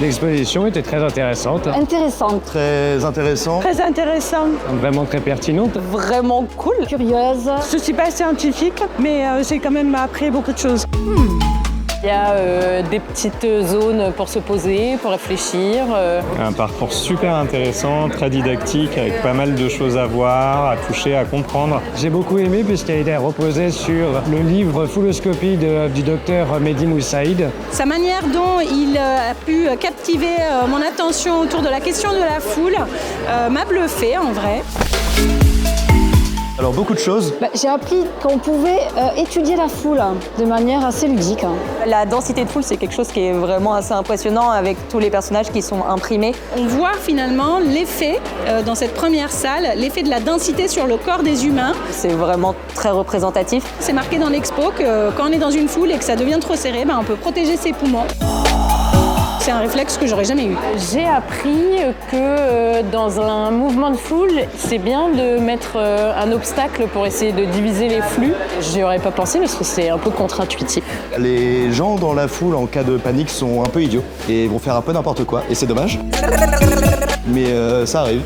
L'exposition était très intéressante, Intéressante. Très intéressant. Très intéressant, vraiment très pertinente. vraiment cool. Curieuse. Je suis pas scientifique, mais j'ai quand même appris beaucoup de choses. Il y a des petites zones pour se poser, pour réfléchir. Un parcours super intéressant, très didactique, avec pas mal de choses à voir, à toucher, à comprendre. J'ai beaucoup aimé puisqu'elle est reposée sur le livre Fouloscopie du docteur Mehdi Moussaïd. Sa manière dont il a pu captiver mon attention autour de la question de la foule m'a bluffé en vrai. Alors beaucoup de choses. J'ai appris qu'on pouvait étudier la foule de manière assez ludique. La densité de foule, c'est quelque chose qui est vraiment assez impressionnant avec tous les personnages qui sont imprimés. On voit finalement l'effet dans cette première salle, l'effet de la densité sur le corps des humains. C'est vraiment très représentatif. C'est marqué dans l'expo que quand on est dans une foule et que ça devient trop serré, on peut protéger ses poumons. C'est un réflexe que j'aurais jamais eu. J'ai appris que dans un mouvement de foule, c'est bien de mettre un obstacle pour essayer de diviser les flux. J'y aurais pas pensé parce que c'est un peu contre-intuitif. Les gens dans la foule en cas de panique sont un peu idiots et vont faire un peu n'importe quoi et c'est dommage. Mais ça arrive.